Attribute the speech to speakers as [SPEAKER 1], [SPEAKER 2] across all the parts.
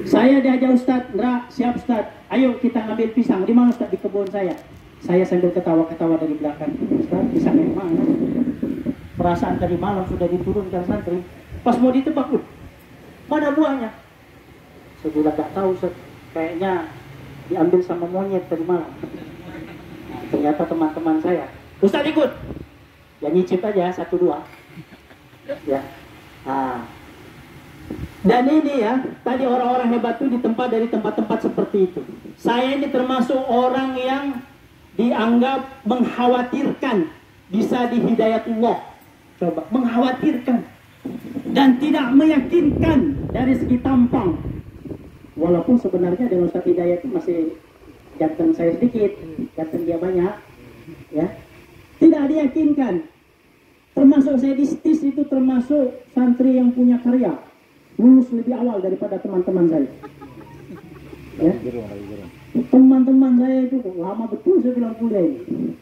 [SPEAKER 1] Saya diajak Ustadz, Ndra, siap Ustadz, ayo kita ngambil pisang. Di mana Ustadz? Di kebun saya. Saya sambil ketawa-ketawa dari belakang. Ustadz, pisang yang mana? Perasaan tadi malam sudah diturunkan santri. Pas mau ditebak, mana buahnya? Saya bilang gak tahu Ustadz, kayaknya diambil sama monyet tadi malam. Nah, ternyata teman-teman saya, Ustadz ikut. Ya nyicip aja, 1-2. Ya. Nah. Dan ini ya, tadi orang-orang hebat itu dari tempat-tempat seperti itu. Saya ini termasuk orang yang dianggap mengkhawatirkan bisa dihidayatullah. Coba, mengkhawatirkan. Dan tidak meyakinkan dari segi tampang. Walaupun sebenarnya dengan Ustaz Hidayat itu masih ganteng saya sedikit, ganteng dia banyak. Ya. Tidak diyakinkan. Termasuk saya di STIS itu termasuk santri yang punya karya. Lulus lebih awal daripada teman-teman saya. Ya. Teman-teman saya itu lama betul saya bilang kuliah ini.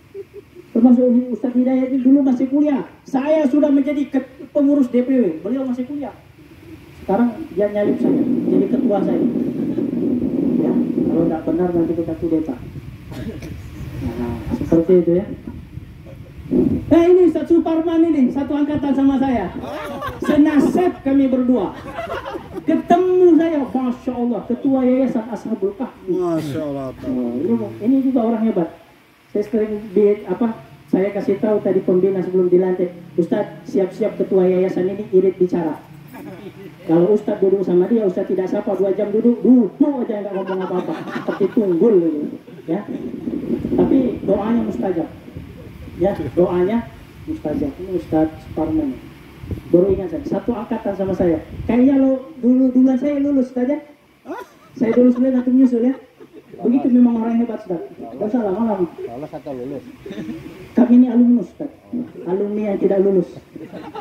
[SPEAKER 1] Termasuk Ustaz Hidayat itu dulu masih kuliah. Saya sudah menjadi pengurus DPW, beliau masih kuliah. Sekarang dia nyalip saya, jadi ketua saya. Ya, kalau tidak benar nanti kita kudeta. Nah, seperti itu ya. Ini Ustaz Suparman ini, satu angkatan sama saya. Senasib kami berdua. Ketemu saya, Masya Allah, ketua Yayasan Ashabul Kahfi.
[SPEAKER 2] Masya Allah.
[SPEAKER 1] Ini juga orang hebat. Saya sering saya kasih tahu tadi pembina sebelum dilantik, Ustaz siap-siap ketua yayasan ini irit bicara. Kalau Ustaz duduk sama dia, Ustaz tidak sapa 2 jam duduk aja nggak ngomong apa-apa, seperti tunggul gitu. Ya. Tapi doanya mustajab. Ya, doanya mustajab. Ini Ustaz Suparman. Baru ingat saya, satu angkatan sama saya. Kayaknya duluan saya lulus saja. Saya lulus dulu nanti menyusul ya. Begitu memang orang hebat Ustaz. Gak usah lama-lama.
[SPEAKER 2] Lolos atau lulus?
[SPEAKER 1] Kami ini alumnus Ustaz. Alumni yang tidak lulus.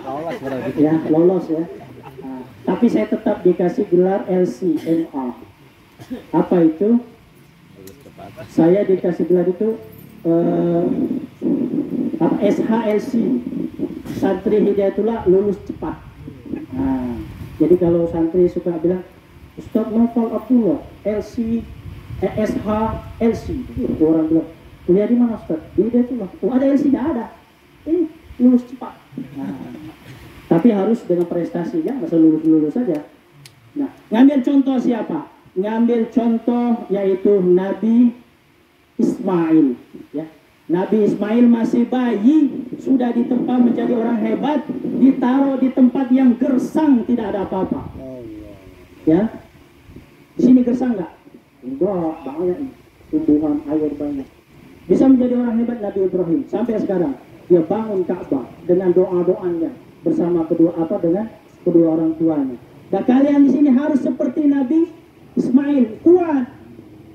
[SPEAKER 2] Lolos berarti.
[SPEAKER 1] Ya, lolos ya. Nah, tapi saya tetap dikasih gelar LCMA. Apa itu? Saya dikasih gelar itu SHLC, Santri Hidayatullah lulus cepat. Nah, jadi kalau santri suka bilang Ustaz Novel Abdullah SHLC, itu orang bilang kuliah di mana Ustaz? Di Hidayatullah. Oh ada LC? Tidak ada. Ini lulus cepat. Nah, tapi harus dengan prestasi ya, masa lulus saja. Nah, ngambil contoh siapa? Ngambil contoh yaitu Nabi Ismail ya. Nabi Ismail masih bayi sudah ditempa menjadi orang hebat, ditaruh di tempat yang gersang tidak ada apa-apa. Ya, di sini gersang nggak? Enggak, banyak tumbuhan air banyak. Bisa menjadi orang hebat Nabi Ibrahim sampai sekarang. Dia bangun Ka'bah dengan doa-doanya bersama dengan kedua orang tuanya. Dan kalian di sini harus seperti Nabi Ismail, kuat,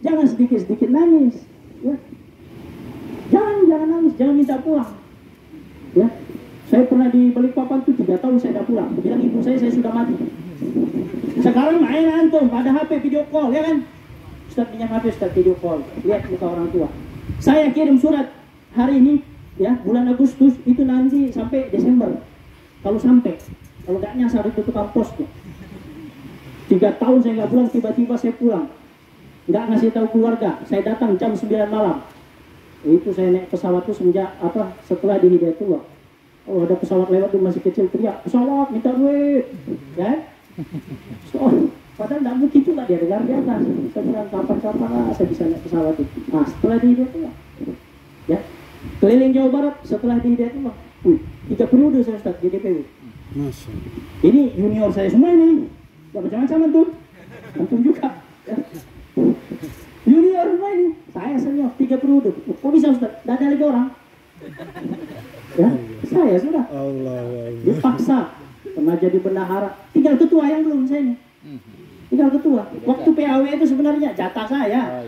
[SPEAKER 1] jangan sedikit-sedikit nangis. Ya. Jangan nangis, jangan minta pulang. Ya, saya pernah di Balikpapan tuh 3 tahun saya tidak pulang. Bilang ibu saya sudah mati. Sekarang main antum, ada HP video call, ya kan? Ustaz pinjam HP, Ustaz video call, lihat muka orang tua. Saya kirim surat hari ini, ya bulan Agustus itu nanti sampai Desember. Kalau nggak nyasar itu tukang posnya. 3 tahun saya nggak pulang, tiba-tiba saya pulang. Nggak ngasih tahu keluarga, saya datang jam 9 malam. Itu saya naik pesawat tuh setelah di Hidayatullah. Oh ada pesawat lewat tuh masih kecil teriak, pesawat minta duit, ya. Padahal tidak mungkin juga dia dengar di atas. Saya bilang kapan saya bisa naik pesawat itu. Nah setelah di Hidayatullah, ya keliling Jawa Barat setelah di Hidayatullah. 3 periode saya Ustaz di DPW. Ini junior saya semua ini, gak macam-macam antum juga. Ya. Junior semua ini, saya senior 3 periode. Kok bisa Ustaz? Tidak ada lagi orang. Ya, saya sudah. Dipaksa. Pernah jadi bendahara. Tinggal ketua yang belum saya ini. Tinggal ketua. Waktu PAW itu sebenarnya jatah saya.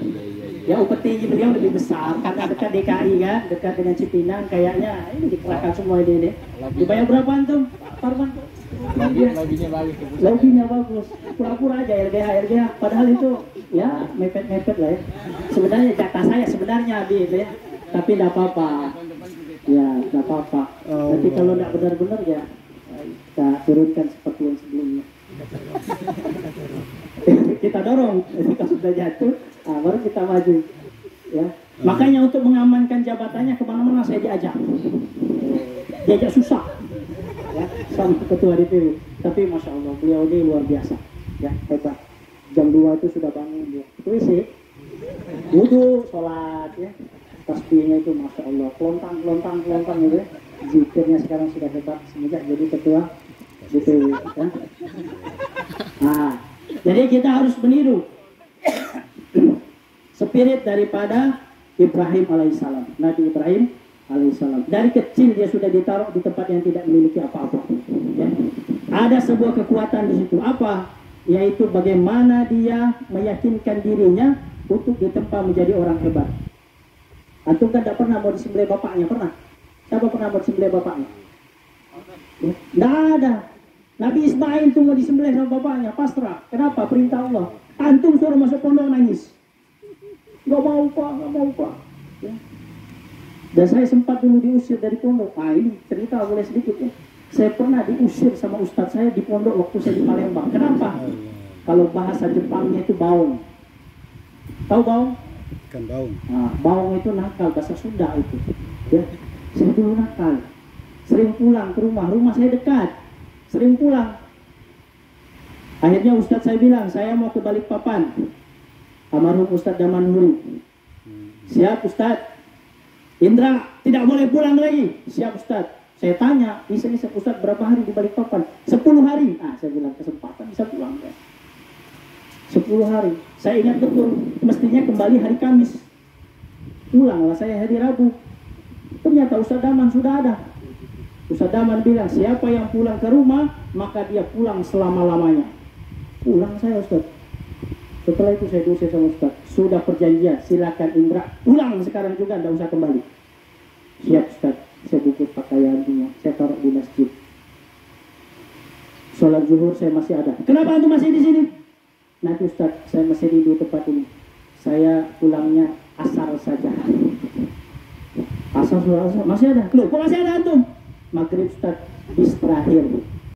[SPEAKER 1] Ya upeti beliau lebih besar karena dekat DKI kan, dekat dengan Cipinang. Kayaknya ini dikerahkan semua ini. Dibayar berapa antum? Pak Parman? Loginya bagus. Pura-pura aja LGH. Padahal itu ya mepet-mepet lah ya. Sebenarnya jatah saya sebenarnya Habib ya. Tapi tidak apa-apa. Ya, tidak apa-apa. Nanti kalau tidak benar-benar ya kita turunkan seperti yang sebelumnya. kita dorong. Ketika sudah jatuh, baru kita maju. Ya. Makanya untuk mengamankan jabatannya kemana-mana saya diajak susah. Ya, sama ketua DPW. Tapi masya Allah beliau ini luar biasa. Ya, hebat. Jam 2 itu sudah bangun dia. WC, wudhu, sholat, ya. Tasbihnya itu masya Allah, kelontang gitu. Ya. Zikirnya sekarang sudah hebat semenjak jadi ketua DPW. Ya. Nah, jadi kita harus meniru spirit daripada Ibrahim alaihissalam, Nabi Ibrahim alaihissalam. Dari kecil dia sudah ditaruh di tempat yang tidak memiliki apa-apa. Ya. Ada sebuah kekuatan di situ. Apa? Yaitu bagaimana dia meyakinkan dirinya untuk ditempa menjadi orang hebat. Antum kan tidak pernah mau disembelih bapaknya, pernah? Siapa pernah mau disembelih bapaknya? Tidak ada. Nabi Ismail itu mau disembelih sama bapaknya, pasrah. Kenapa? Perintah Allah. Antum suruh masuk pondok nangis. Gak mau pak. Ya. Dan saya sempat dulu diusir dari pondok. Ini cerita boleh sedikit ya. Saya pernah diusir sama ustadz saya di pondok waktu saya di Palembang. Kenapa? Kalau bahasa Jepangnya itu baung. Tahu baung?
[SPEAKER 2] Ikan baung.
[SPEAKER 1] Nah, baung itu nakal, bahasa Sunda itu. Ya. Saya dulu nakal. Sering pulang ke rumah saya dekat. Sering pulang. Akhirnya ustadz saya bilang, saya mau ke Balikpapan. Almarhum Ustadz Daman Huri. Siap Ustadz. Indra tidak boleh pulang lagi. Siap Ustadz. Saya tanya, bisa Ustadz berapa hari di Balikpapan? 10 hari. Saya bilang kesempatan bisa pulang ya. 10 hari. Saya ingat betul, mestinya kembali hari Kamis. Pulanglah saya hari Rabu. Ternyata Ustadz Daman sudah ada. Ustadz Daman bilang, siapa yang pulang ke rumah, maka dia pulang selama-lamanya. Pulang saya Ustadz. Setelah itu saya diusir sama Ustaz. Sudah perjanjian, silakan Indra pulang sekarang juga, tidak usah kembali. Siap Ustaz. Saya bungkus pakaiannya, saya taruh di masjid. Sholat zuhur saya masih ada. Kenapa antum masih di sini? Nanti Ustaz, saya masih di tempat ini. Saya pulangnya asar saja. Asar masih ada. Loh, kok masih ada antum? Maghrib Ustaz, bis terakhir.